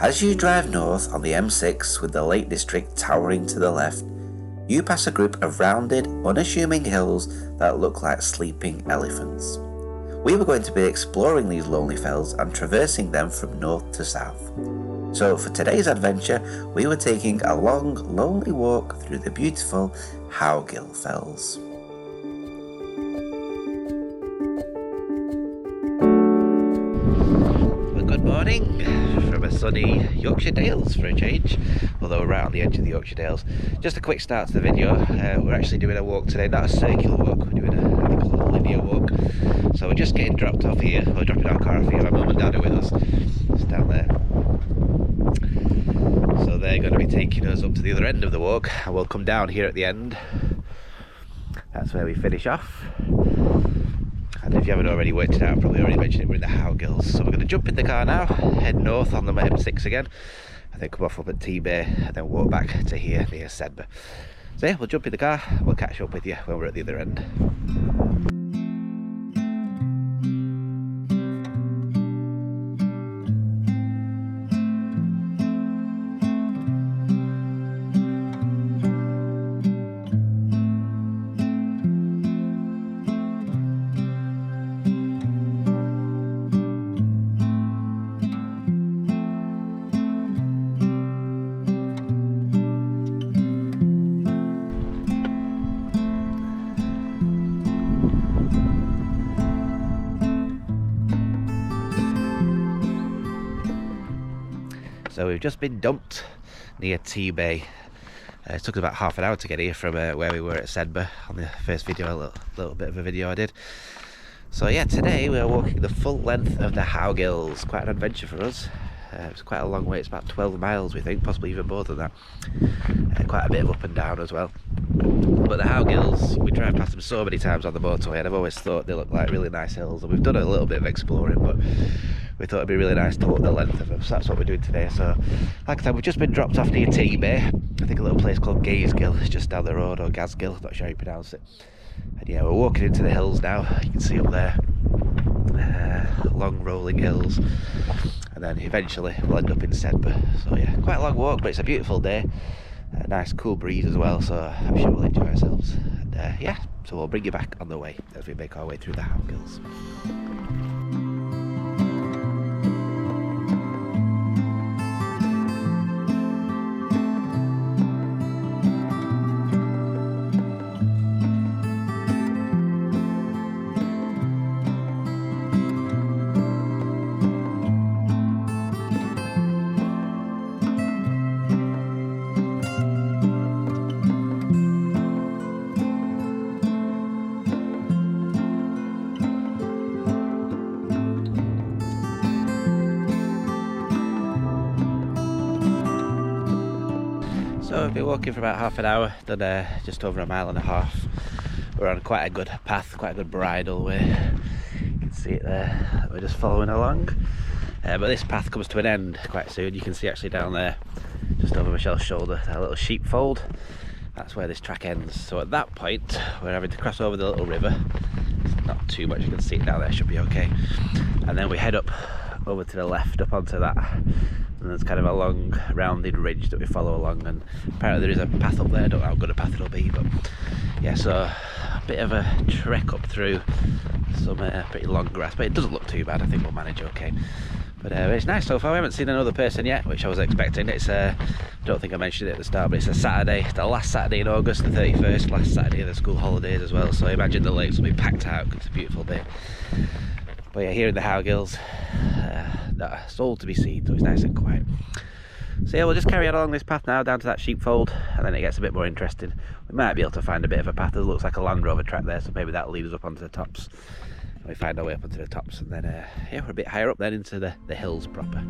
As you drive north on the M6 with the Lake District towering to the left, you pass a group of rounded, unassuming hills that look like sleeping elephants. We were going to be exploring these lonely fells and traversing them from north to south. So for today's adventure, we were taking a long, lonely walk through the beautiful Howgill Fells. Well, good morning from a sunny Yorkshire Dales for a change, although we're right on the edge of the Yorkshire Dales. Just a quick start to the video. We're actually doing a walk today, not a circular walk, we're doing a linear walk. So we're just getting dropped off here, we're dropping our car off here. My mum and dad are with us, it's down there. So they're going to be taking us up to the other end of the walk, and we'll come down here at the end. That's where we finish off. And if you haven't already worked it out, I've probably already mentioned it, we're in the Howgills. So we're going to jump in the car now, head north on the M6 again, and then come off up at Tebay, and then walk back to here near Sedbergh. So yeah, we'll jump in the car, we'll catch up with you when we're at the other end. So we've just been dumped near Tebay. It took us about half an hour to get here from where we were at Sedbergh on the first video, a little bit of a video I did. So yeah, today we're walking the full length of the Howgills. Quite an adventure for us. It's quite a long way, it's about 12 miles we think, possibly even more than that. Quite a bit of up and down as well. But the Howgills, we drive past them so many times on the motorway, and I've always thought they look like really nice hills, and we've done a little bit of exploring, but we thought it'd be really nice to walk the length of them, so that's what we're doing today. So like I said, we've just been dropped off near Tebay. I think a little place called Howgills is just down the road, or Howgills, not sure how you pronounce it. And yeah, we're walking into the hills now. You can see up there long rolling hills, and then eventually we'll end up in Sedbergh. So yeah, quite a long walk, but it's a beautiful day, a nice cool breeze as well, so I'm sure we'll enjoy ourselves. And yeah, so we'll bring you back on the way as we make our way through the Howgills. So we've been walking for about half an hour, done just over a mile and a half. We're on quite a good path, quite a good bridle way. You can see it there, we're just following along. But this path comes to an end quite soon. You can see actually down there, just over Michelle's shoulder, that little sheepfold. That's where this track ends. So at that point, we're having to cross over the little river. It's not too much, you can see it down there, should be okay. And then we head up over to the left, up onto that. And there's kind of a long rounded ridge that we follow along, and apparently there is a path up there. I don't know how good a path it'll be, but yeah, so a bit of a trek up through some pretty long grass, but it doesn't look too bad. I think we'll manage okay. But it's nice so far. We haven't seen another person yet, which I was expecting. It's I don't think I mentioned it at the start, but it's a Saturday, the last Saturday in August, the 31st, last Saturday of the school holidays as well, so I imagine the lakes will be packed out because it's a beautiful day. But yeah, here in the Howgills, that's all to be seen, so it's nice and quiet. So yeah, we'll just carry on along this path now down to that sheepfold, and then it gets a bit more interesting. We might be able to find a bit of a path. It looks like a Land Rover track there, so maybe that'll lead us up onto the tops. And we find our way up onto the tops, and then yeah, we're a bit higher up then into the hills proper.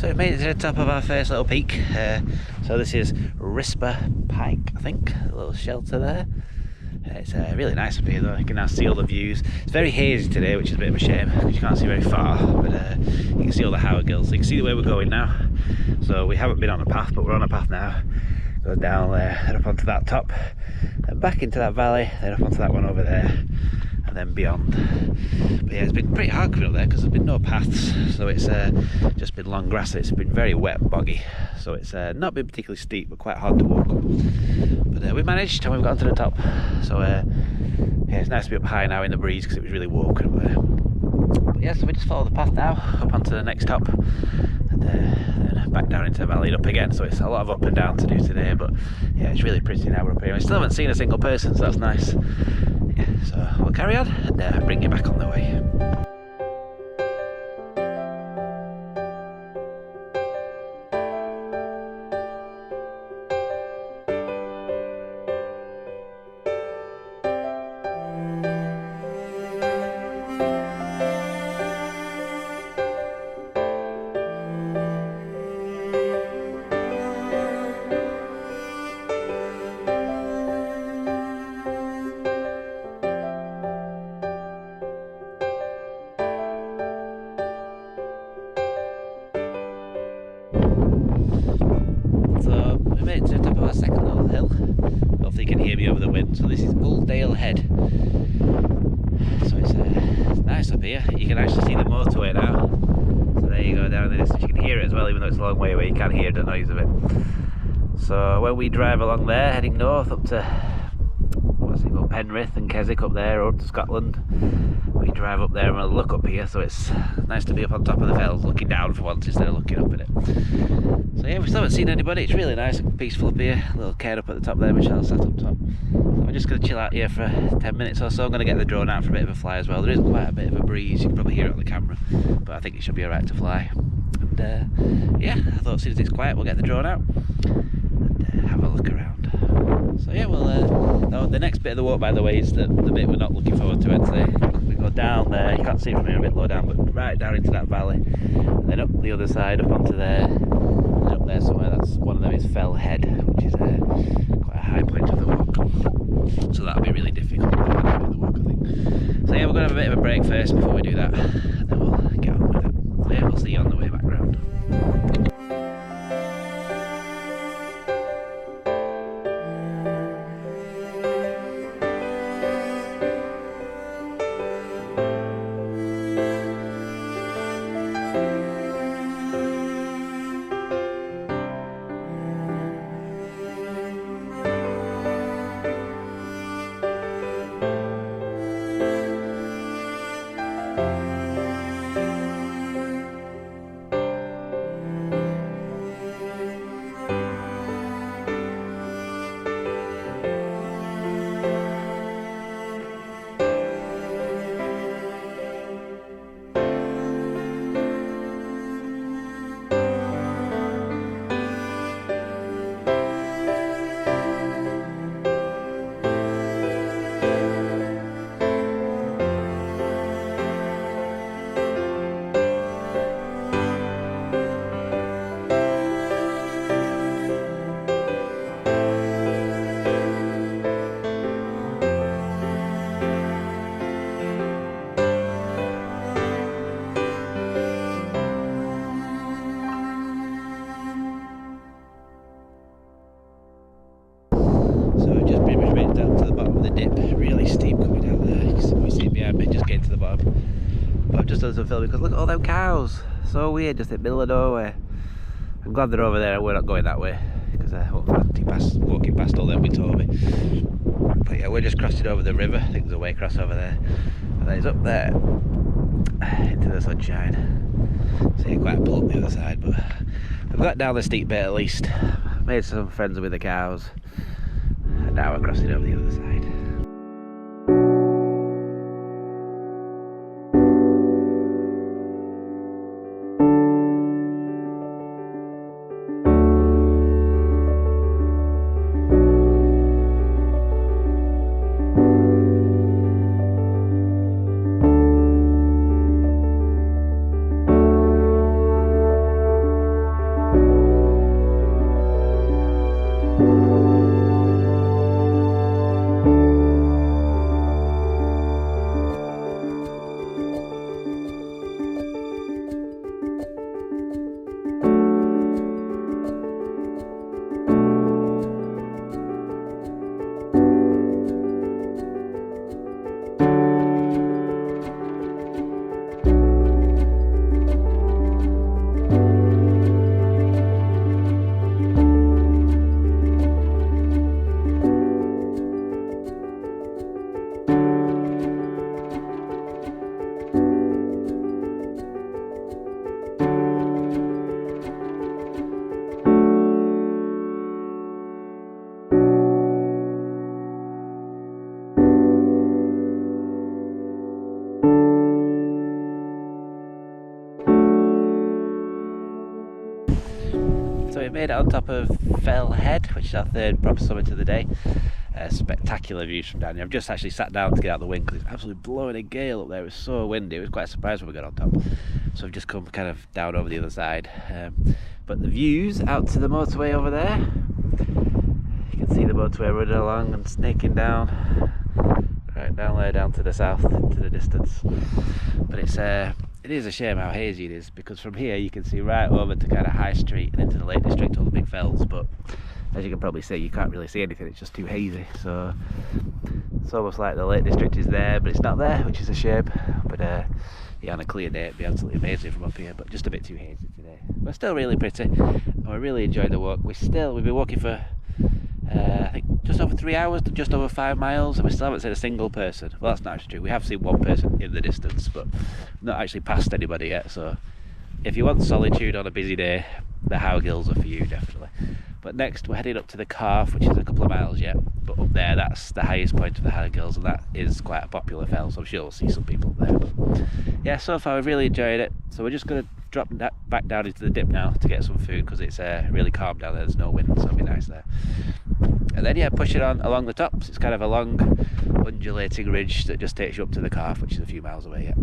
So we made it to the top of our first little peak. So this is Risper Pike, I think, a little shelter there. It's really nice up here though, you can now see all the views. It's very hazy today, which is a bit of a shame because you can't see very far, but you can see all the Howgills. So you can see where we're going now. So we haven't been on a path, but we're on a path now. Go down there, head up onto that top, and back into that valley, then up onto that one over there, and then beyond. But yeah, it's been pretty hard coming up there because there's been no paths, so it's just been long grass. It's been very wet and boggy, so it's not been particularly steep, but quite hard to walk up. But we managed, and we've got to the top. So yeah, it's nice to be up high now in the breeze because it was really warm up there. But yeah, so we just follow the path now up onto the next top, and then back down into the valley and up again. So it's a lot of up and down to do today, but yeah, it's really pretty now we're up here. We still haven't seen a single person, so that's nice. Yeah, so we'll carry on and bring you back on the way. We made it to the top of our second little hill. Hopefully you can hear me over the wind. So this is Uldale Head. So it's nice up here. You can actually see the motorway now. So there you go down in the distance. You can hear it as well, even though it's a long way away. You can't hear the noise of it. So when we drive along there, heading north up to what's it called, Penrith and Keswick up there, or up to Scotland, we drive up there and we'll look up here. So it's nice to be up on top of the fells, looking down for once instead of looking up at it. So yeah, we still haven't seen anybody. It's really nice and peaceful up here. A little cairn up at the top there, Michelle's sat up top. So we're just going to chill out here for 10 minutes or so. I'm going to get the drone out for a bit of a fly as well. There is quite a bit of a breeze. You can probably hear it on the camera, but I think it should be alright to fly. And yeah, I thought as soon as it's quiet, we'll get the drone out and have a look around. So yeah, well, the next bit of the walk, by the way, is the bit we're not looking forward to actually. We go down there. You can't see it from here, a bit low down, but right down into that valley, and then up the other side, up onto there. Up there somewhere, that's one of them is Uldale Head, which is quite a high point of the walk, so that'll be really difficult the walk, I think. So yeah, we're going to have a bit of a break first before we do that, and then we'll get on with it. So yeah, we'll see you on the way back round. Really steep coming down there. You can see it behind me, just getting to the bottom. But I've just done some filming because look at all them cows. So weird, just in the middle of nowhere. I'm glad they're over there and we're not going that way because walking past all them with Toby. But yeah, we're just crossing over the river. I think there's a way across over there. And then it's up there into the sunshine. So yeah, quite a pull up the other side. But we've got down the steep bit at least. Made some friends with the cows. And now we're crossing over the other side. So we made it on top of Uldale Head, which is our third proper summit of the day. Spectacular views from down here. I've just actually sat down to get out the wind because it's absolutely blowing a gale up there. It was so windy. It was quite surprised when we got on top. So we've just come kind of down over the other side. But the views out to the motorway over there. You can see the motorway running along and snaking down. Right down there, down to the south, to the distance. But it is a shame how hazy it is, because from here you can see right over to kind of High Street and into the Lake District, all the big fells, but as you can probably see, you can't really see anything, it's just too hazy. So it's almost like the Lake District is there, but it's not there, which is a shame. But yeah, on a clear day it'd be absolutely amazing from up here, but just a bit too hazy today. But still really pretty, and we really enjoyed the walk. We've been walking for I think just over 3 hours, just over 5 miles, and we still haven't seen a single person. Well, that's not actually true. We have seen one person in the distance, but not actually passed anybody yet. So if you want solitude on a busy day, the Howgills are for you, definitely. But next we're heading up to the Calf, which is a couple of miles yet, but up there that's the highest point of the Howgills, and that is quite a popular fell, so I'm sure we'll see some people there. But yeah, so far we've really enjoyed it. So we're just going to drop back down into the dip now to get some food, because it's really calm down there, there's no wind, so it'll be nice there. And then yeah, push it on along the tops. It's kind of a long undulating ridge that just takes you up to the Calf, which is a few miles away yet.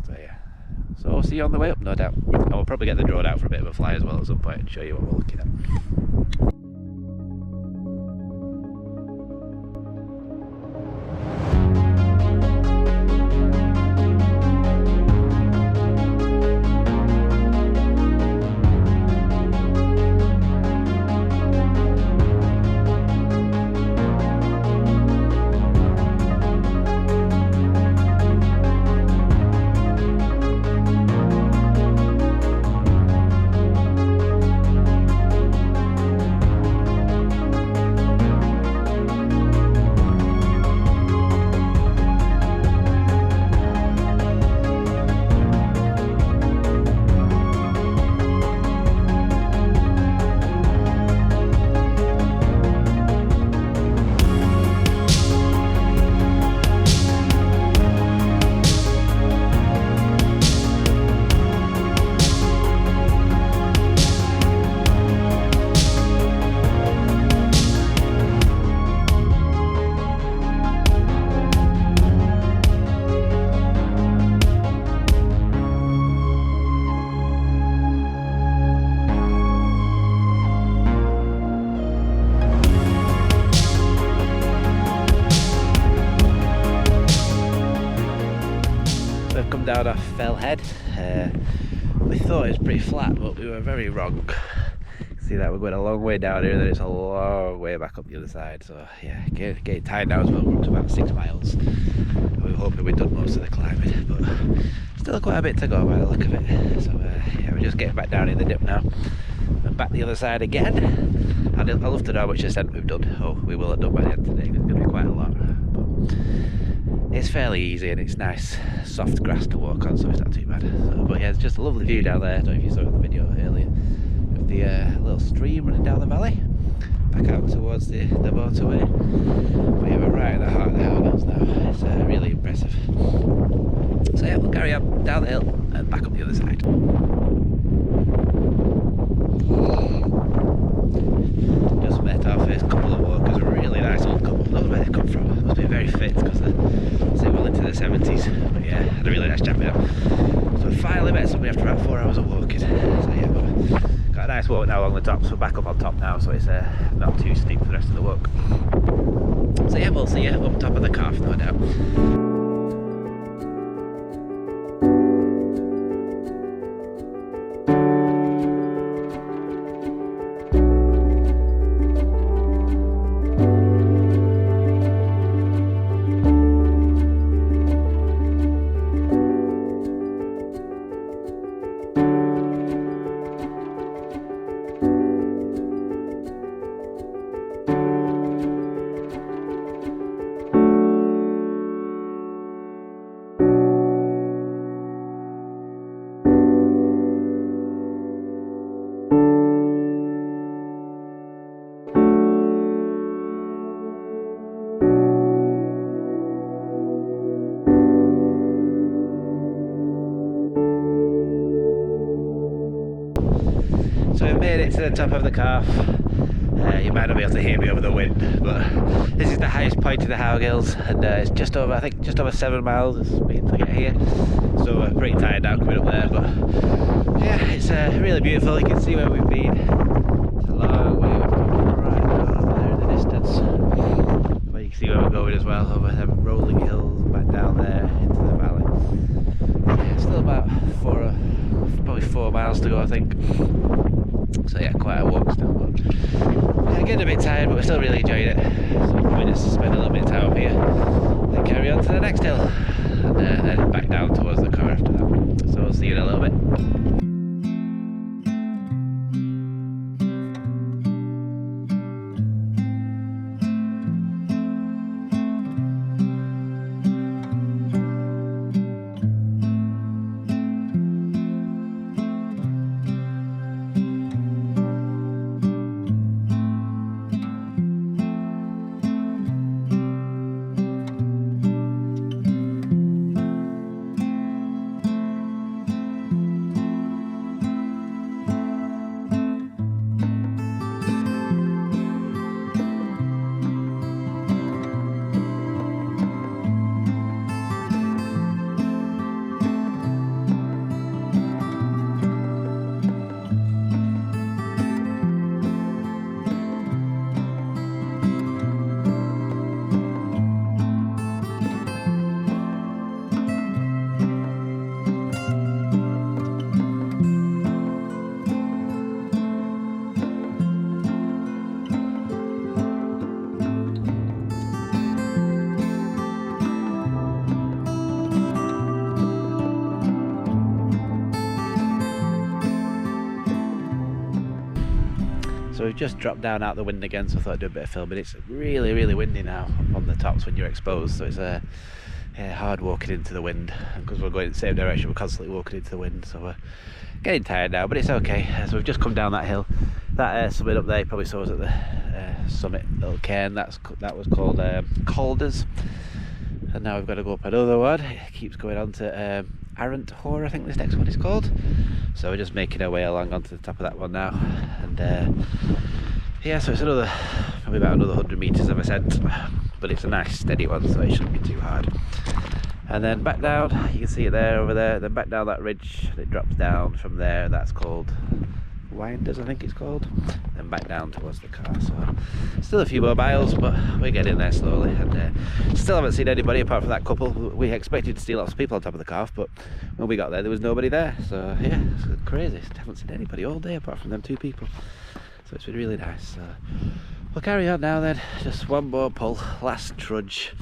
So yeah, so I'll see you on the way up, no doubt. And we'll probably get the drone out for a bit of a fly as well at some point and show you what we're looking at. Down off Uldale Head. We thought it was pretty flat, but we were very wrong. See that we're going a long way down here, and then it's a long way back up the other side. So yeah, getting tired now as well. We're up to about 6 miles. We were hoping we'd done most of the climbing, but still quite a bit to go by the look of it. So yeah, we're just getting back down in the dip now, and back the other side again. And I'd love to know how much ascent we've done. Oh, we will have done by the end today. There's going to be quite a lot. But it's fairly easy, and it's nice soft grass to walk on, so it's not too bad. So, but yeah, it's just a lovely view down there. I don't know if you saw it in the video earlier, of the little stream running down the valley back out towards the motorway. But yeah, we're right in the heart of the Howgills now. It's really impressive. So yeah, we'll carry on down the hill and back up the other side. Just met our first couple of walkers, a really nice old couple. I don't know where they come from. They must be very fit, because they're well into their 70s. But yeah, had a really nice chat with them. So finally met somebody after about 4 hours of walking. So yeah, but got a nice walk now along the top, so we're back up on top now, so it's not too steep for the rest of the walk. So yeah, we'll see you up top of the Calf, no doubt. So we've made it to the top of the calf. You might not be able to hear me over the wind, but this is the highest point of the Howgills, and it's just over, I think, just over 7 miles it's been to get here. So we're pretty tired now coming up there, but yeah, it's really beautiful. You can see where we've been. It's a long way. We've come right down there in the distance. But you can see where we're going as well, over them rolling hills, back down there into the valley. Yeah, still about probably 4 miles to go, I think. So yeah, quite a walk still, but yeah, getting a bit tired, but we're still really enjoying it. So we just spend a little bit of time up here, then carry on to the next hill, and then back down towards the car after that. So we'll see you in a little bit. So we've just dropped down out the wind again, so I thought I'd do a bit of filming. It's really, really windy now on the tops when you're exposed, so it's hard walking into the wind. And because we're going in the same direction, we're constantly walking into the wind, so we're getting tired now, but it's okay. So we've just come down that hill. That summit up there, you probably saw us at the summit, little cairn, that was called Calders. And now we've got to go up another one. It keeps going on to Arrant Hoare, I think this next one is called. So we're just making our way along onto the top of that one now, and yeah, so it's probably about another 100 metres of ascent, but it's a nice steady one, so it shouldn't be too hard. And then back down, you can see it there, over there, then back down that ridge, it drops down from there, that's called Winders, I think it's called, then back down towards the car. So still a few more miles, but we're getting there slowly, and still haven't seen anybody apart from that couple. We expected to see lots of people on top of the calf, but when we got there was nobody there, so yeah, it's crazy. Haven't seen anybody all day apart from them 2 people, so it's been really nice. So we'll carry on now then, just one more pull, last trudge.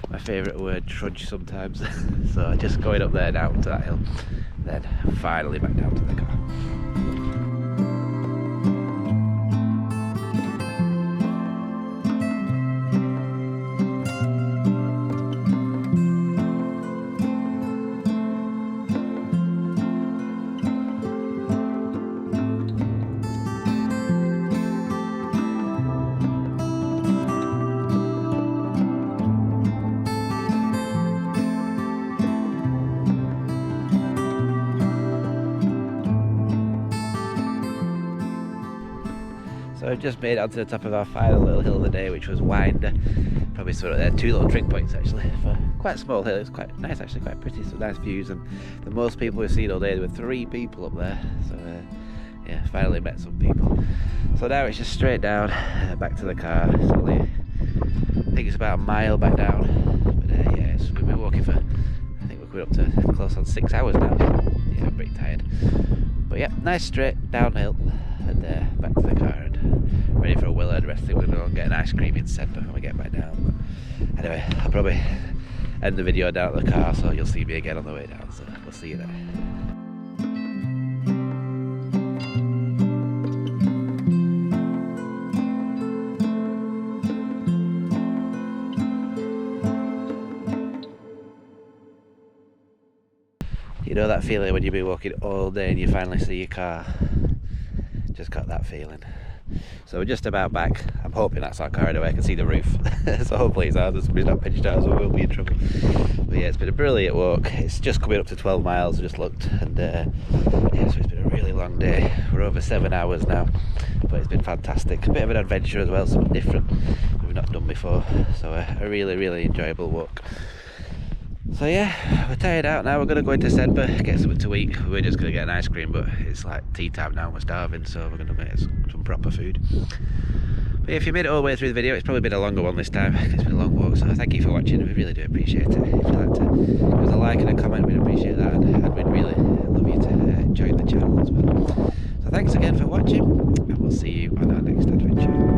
My favourite word, trudge, sometimes. So just going up there now to that hill, then finally back down to the car. So I've just made it onto the top of our final little hill of the day, which was Winder. Probably saw it there, 2 little drink points actually, for quite a small hill. It's quite nice actually, quite pretty, some nice views, and the most people we've seen all day, there were 3 people up there. So yeah, finally met some people. So now it's just straight down, back to the car. It's only, I think it's about a mile back down, but yeah, we've been walking for, I think we're up to close on 6 hours now. Yeah, I'm pretty tired. But yeah, nice straight downhill, and back to the car, and ready for a Willard. Rest. I think we're going to go and get an ice cream in Sedbergh when we get back down. But anyway, I'll probably end the video down at the car, so you'll see me again on the way down. So we'll see you there. You know that feeling when you've been walking all day and you finally see your car? Just got that feeling. So we're just about back. I'm hoping that's our car anyway. I can see the roof. So hopefully it's ours. It's not pitched out, so we'll be in trouble. But yeah, it's been a brilliant walk. It's just coming up to 12 miles, I just looked. And yeah, so it's been a really long day. We're over 7 hours now, but it's been fantastic. A bit of an adventure as well, something different we've not done before. So a really enjoyable walk. So yeah, we're tired out now. We're going to go into Sedbergh, get something to eat. We're just going to get an ice cream, but it's like tea time now and we're starving, so we're going to get some proper food. But if you made it all the way through the video, it's probably been a longer one this time. It's been a long walk, so thank you for watching. We really do appreciate it. If you'd like to give us a like and a comment, we'd appreciate that, and we'd really love you to join the channel as well. So thanks again for watching, and we'll see you on our next adventure.